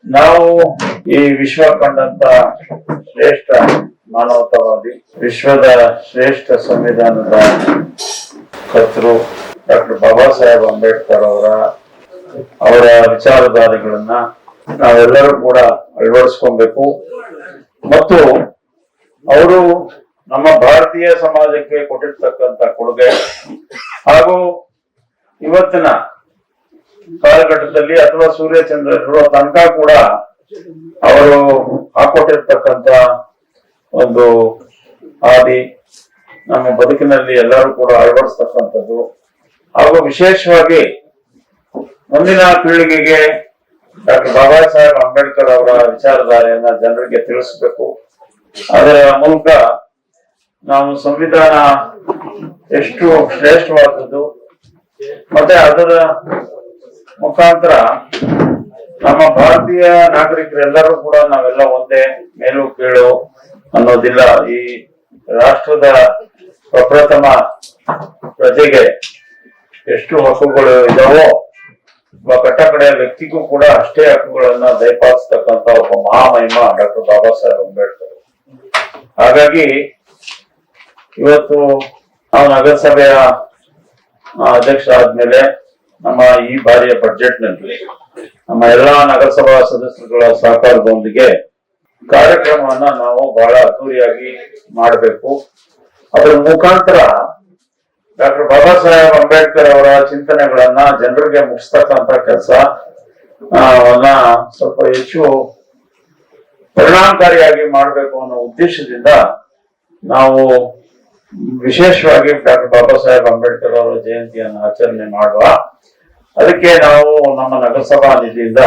ನಾವು ಈ ವಿಶ್ವ ಕಂಡಂತ ಶ್ರೇಷ್ಠ ಮಾನವತಾವಾದಿ, ವಿಶ್ವದ ಶ್ರೇಷ್ಠ ಸಂವಿಧಾನದ ಕರ್ತೃ ಡಾಕ್ಟರ್ ಬಾಬಾ ಸಾಹೇಬ್ ಅಂಬೇಡ್ಕರ್ ಅವರ ವಿಚಾರಧಾರೆಗಳನ್ನ ನಾವೆಲ್ಲರೂ ಕೂಡ ಅಳವಡಿಸ್ಕೊಬೇಕು ಮತ್ತು ಅವರು ನಮ್ಮ ಭಾರತೀಯ ಸಮಾಜಕ್ಕೆ ಕೊಟ್ಟಿರ್ತಕ್ಕಂಥ ಕೊಡುಗೆ ಹಾಗೂ ಇವತ್ತಿನ ಕಾಲಘಟ್ಟದಲ್ಲಿ ಅಥವಾ ಸೂರ್ಯಚಂದ್ರ ಇರುವ ತನಕ ಕೂಡ ಅವರು ಹಾಕೊಟ್ಟಿರ್ತಕ್ಕಂಥ ಒಂದು ಹಾದಿ ನಮ್ಮ ಬದುಕಿನಲ್ಲಿ ಎಲ್ಲರೂ ಕೂಡ ಅಳವಡಿಸ್ತಕ್ಕಂಥದ್ದು ಹಾಗೂ ವಿಶೇಷವಾಗಿ ಮುಂದಿನ ಪೀಳಿಗೆಗೆ ಡಾಕ್ಟರ್ ಬಾಬಾ ಸಾಹೇಬ್ ಅಂಬೇಡ್ಕರ್ ಅವರ ವಿಚಾರಧಾರೆಯನ್ನ ಜನರಿಗೆ ತಿಳಿಸಬೇಕು. ಅದರ ಮೂಲಕ ನಾವು ಸಂವಿಧಾನ ಎಷ್ಟು ಶ್ರೇಷ್ಠವಾದದ್ದು ಮತ್ತೆ ಅದರ ಮುಖಾಂತರ ನಮ್ಮ ಭಾರತೀಯ ನಾಗರಿಕರೆಲ್ಲರೂ ಕೂಡ ನಾವೆಲ್ಲ ಒಂದೇ, ಮೇಲು ಕೀಳು ಅನ್ನೋದಿಲ್ಲ. ಈ ರಾಷ್ಟ್ರದ ಪ್ರಪ್ರಥಮ ಪ್ರಜೆಗೆ ಎಷ್ಟು ಹಕ್ಕುಗಳು ಇದಾವೋ ಒಬ್ಬ ಕಟ್ಟಕಡೆಯ ವ್ಯಕ್ತಿಗೂ ಕೂಡ ಅಷ್ಟೇ ಹಕ್ಕುಗಳನ್ನ ದಯಪಾಲಿಸ್ತಕ್ಕಂಥ ಒಬ್ಬ ಮಹಾಮಹಿಮ ಡಾಕ್ಟರ್ ಬಾಬಾ ಸಾಹೇಬ್ ಅಂಬೇಡ್ಕರ್. ಹಾಗಾಗಿ ಇವತ್ತು ನಾವು ನಗರಸಭೆಯ ಅಧ್ಯಕ್ಷ ಆದ್ಮೇಲೆ ನಮ್ಮ ಈ ಬಾರಿಯ ಬಜೆಟ್ ನಲ್ಲಿ ನಮ್ಮ ಎಲ್ಲಾ ನಗರಸಭಾ ಸದಸ್ಯರುಗಳ ಸಹಕಾರದೊಂದಿಗೆ ಕಾರ್ಯಕ್ರಮವನ್ನ ನಾವು ಬಹಳ ಅದ್ದೂರಿಯಾಗಿ ಮಾಡಬೇಕು. ಅದರ ಮುಖಾಂತರ ಡಾಕ್ಟರ್ ಬಾಬಾ ಸಾಹೇಬ್ ಅಂಬೇಡ್ಕರ್ ಅವರ ಚಿಂತನೆಗಳನ್ನ ಜನರಿಗೆ ಮುಗಿಸ್ತಕ್ಕಂತ ಕೆಲಸ ಸ್ವಲ್ಪ ಹೆಚ್ಚು ಪರಿಣಾಮಕಾರಿಯಾಗಿ ಮಾಡಬೇಕು ಅನ್ನೋ ಉದ್ದೇಶದಿಂದ ನಾವು ವಿಶೇಷವಾಗಿ ಡಾಕ್ಟರ್ ಬಾಬಾ ಸಾಹೇಬ್ ಅಂಬೇಡ್ಕರ್ ಅವರ ಜಯಂತಿಯನ್ನು ಆಚರಣೆ ಮಾಡುವ. ಅದಕ್ಕೆ ನಾವು ನಮ್ಮ ನಗರಸಭಾ ನಿಧಿಯಿಂದ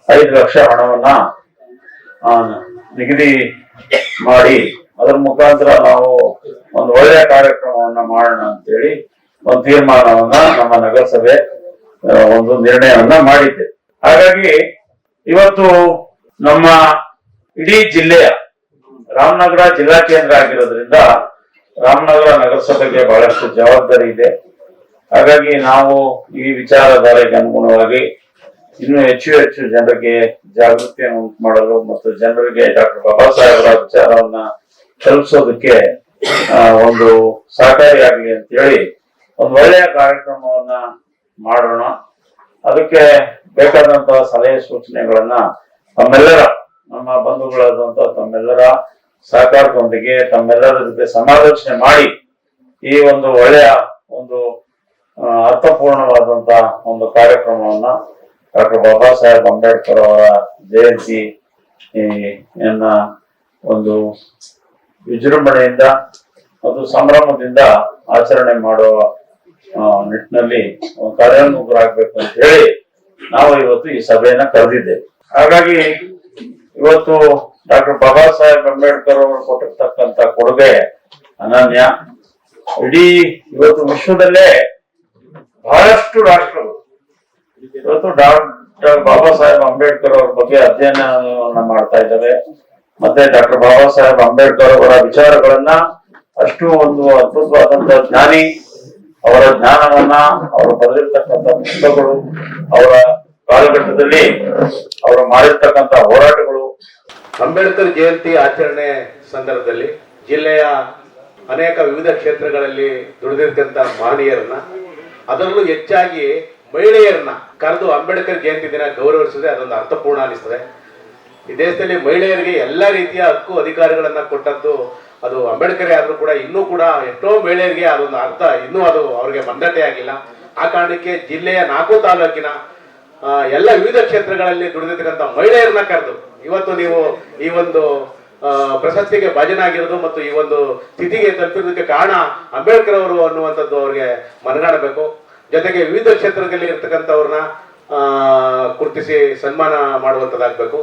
5 ಲಕ್ಷ ಹಣವನ್ನ ನಿಗದಿ ಮಾಡಿ ಅದರ ಮುಖಾಂತರ ನಾವು ಒಂದು ಒಳ್ಳೆಯ ಕಾರ್ಯಕ್ರಮವನ್ನ ಮಾಡೋಣ ಅಂತೇಳಿ ಒಂದು ತೀರ್ಮಾನವನ್ನ ನಮ್ಮ ನಗರಸಭೆ ಒಂದು ನಿರ್ಣಯವನ್ನ ಮಾಡಿದ್ದೆ. ಹಾಗಾಗಿ ಇವತ್ತು ನಮ್ಮ ಇಡೀ ಜಿಲ್ಲೆಯ ರಾಮನಗರ ಜಿಲ್ಲಾ ಕೇಂದ್ರ ಆಗಿರೋದ್ರಿಂದ ರಾಮನಗರ ನಗರಸಭೆಗೆ ಬಹಳಷ್ಟು ಜವಾಬ್ದಾರಿ ಇದೆ. ಹಾಗಾಗಿ ನಾವು ಈ ವಿಚಾರಧಾರೆಗೆ ಅನುಗುಣವಾಗಿ ಇನ್ನೂ ಹೆಚ್ಚು ಜನರಿಗೆ ಜಾಗೃತಿಯನ್ನು ಉಂಟು ಮಾಡಲು ಮತ್ತು ಜನರಿಗೆ ಡಾಕ್ಟರ್ ಬಾಬಾ ಸಾಹೇಬರ ವಿಚಾರವನ್ನ ತಲುಪಿಸೋದಕ್ಕೆ ಒಂದು ಸಹಕಾರಿಯಾಗಲಿ ಅಂತ ಹೇಳಿ ಒಂದು ಒಳ್ಳೆಯ ಕಾರ್ಯಕ್ರಮವನ್ನ ಮಾಡೋಣ. ಅದಕ್ಕೆ ಬೇಕಾದಂತಹ ಸಲಹೆ ಸೂಚನೆಗಳನ್ನ ತಮ್ಮೆಲ್ಲರ, ನಮ್ಮ ಬಂಧುಗಳಾದಂತಹ ತಮ್ಮೆಲ್ಲರ ಸಹಕಾರದೊಂದಿಗೆ ತಮ್ಮೆಲ್ಲರ ಜೊತೆ ಸಮಾಲೋಚನೆ ಮಾಡಿ ಈ ಒಂದು ಒಳ್ಳೆಯ ಒಂದು ಅರ್ಥಪೂರ್ಣವಾದಂತಹ ಒಂದು ಕಾರ್ಯಕ್ರಮವನ್ನ ಡಾಕ್ಟರ್ ಬಾಬಾ ಸಾಹೇಬ್ ಅಂಬೇಡ್ಕರ್ ಅವರ ಜಯಂತಿ ಒಂದು ವಿಜೃಂಭಣೆಯಿಂದ ಮತ್ತು ಸಂಭ್ರಮದಿಂದ ಆಚರಣೆ ಮಾಡುವ ನಿಟ್ಟಿನಲ್ಲಿ ಕಾರ್ಯೋನ್ಮುಖರಾಗಬೇಕು ಅಂತ ಹೇಳಿ ನಾವು ಇವತ್ತು ಈ ಸಭೆಯನ್ನ ಕರೆದಿದ್ದೇವೆ. ಹಾಗಾಗಿ ಇವತ್ತು ಡಾಕ್ಟರ್ ಬಾಬಾ ಸಾಹೇಬ್ ಅಂಬೇಡ್ಕರ್ ಅವರು ಕೊಟ್ಟಿರ್ತಕ್ಕಂಥ ಕೊಡುಗೆ ಅನನ್ಯ. ಇಡೀ ಇವತ್ತು ವಿಶ್ವದಲ್ಲೇ ಬಹಳಷ್ಟು ರಾಷ್ಟ್ರಗಳು ಇವತ್ತು ಡಾಕ್ಟರ್ ಬಾಬಾ ಸಾಹೇಬ್ ಅಂಬೇಡ್ಕರ್ ಅವರ ಬಗ್ಗೆ ಅಧ್ಯಯನವನ್ನ ಮಾಡ್ತಾ ಇದ್ದಾವೆ. ಮತ್ತೆ ಡಾಕ್ಟರ್ ಬಾಬಾ ಸಾಹೇಬ್ ಅಂಬೇಡ್ಕರ್ ಅವರ ವಿಚಾರಗಳನ್ನ ಅಷ್ಟು ಒಂದು ಅದ್ಭುತವಾದಂತಹ ಜ್ಞಾನಿ, ಅವರ ಜ್ಞಾನವನ್ನ, ಅವರು ಬರೆದಿರ್ತಕ್ಕಂಥ ಪುಸ್ತಕಗಳು, ಅವರ ಕಾಲಘಟ್ಟದಲ್ಲಿ ಅವರು ಮಾಡಿರ್ತಕ್ಕಂಥ ಹೋರಾಟಗಳು. ಅಂಬೇಡ್ಕರ್ ಜಯಂತಿ ಆಚರಣೆ ಸಂದರ್ಭದಲ್ಲಿ ಜಿಲ್ಲೆಯ ಅನೇಕ ವಿವಿಧ ಕ್ಷೇತ್ರಗಳಲ್ಲಿ ದುಡಿದಿರ್ತಕ್ಕಂಥ ಮಹನೀಯರನ್ನ, ಅದರಲ್ಲೂ ಹೆಚ್ಚಾಗಿ ಮಹಿಳೆಯರನ್ನ ಕರೆದು ಅಂಬೇಡ್ಕರ್ ಜಯಂತಿ ದಿನ ಗೌರವಿಸಿದ್ರೆ ಅದೊಂದು ಅರ್ಥಪೂರ್ಣ ಅನಿಸ್ತದೆ. ಈ ದೇಶದಲ್ಲಿ ಮಹಿಳೆಯರಿಗೆ ಎಲ್ಲ ರೀತಿಯ ಹಕ್ಕು ಅಧಿಕಾರಗಳನ್ನ ಕೊಟ್ಟದ್ದು ಅದು ಅಂಬೇಡ್ಕರ್ ಆದ್ರೂ ಕೂಡ ಇನ್ನೂ ಕೂಡ ಎಷ್ಟೋ ಮಹಿಳೆಯರಿಗೆ ಅದೊಂದು ಅರ್ಥ ಇನ್ನೂ ಅದು ಅವ್ರಿಗೆ ಮಂದತೆ ಆಗಿಲ್ಲ. ಆ ಕಾರಣಕ್ಕೆ ಜಿಲ್ಲೆಯ 4 ತಾಲೂಕಿನ ಎಲ್ಲ ವಿವಿಧ ಕ್ಷೇತ್ರಗಳಲ್ಲಿ ದುಡಿದಿರ್ತಕ್ಕಂಥ ಮಹಿಳೆಯರನ್ನ ಕರೆದು ಇವತ್ತು ನೀವು ಈ ಒಂದು ಪ್ರಶಸ್ತಿಗೆ ಭಾಜನಾಗಿರೋದು ಮತ್ತು ಈ ಒಂದು ಸ್ಥಿತಿಗೆ ತಲುಪಿರೋದಕ್ಕೆ ಕಾರಣ ಅಂಬೇಡ್ಕರ್ ಅವರು ಅನ್ನುವಂಥದ್ದು ಅವ್ರಿಗೆ ಮನಗಾಣಬೇಕು. ಜೊತೆಗೆ ವಿವಿಧ ಕ್ಷೇತ್ರದಲ್ಲಿ ಇರ್ತಕ್ಕಂಥವ್ರನ್ನ ಗುರುತಿಸಿ ಸನ್ಮಾನ ಮಾಡುವಂಥದ್ದಾಗಬೇಕು.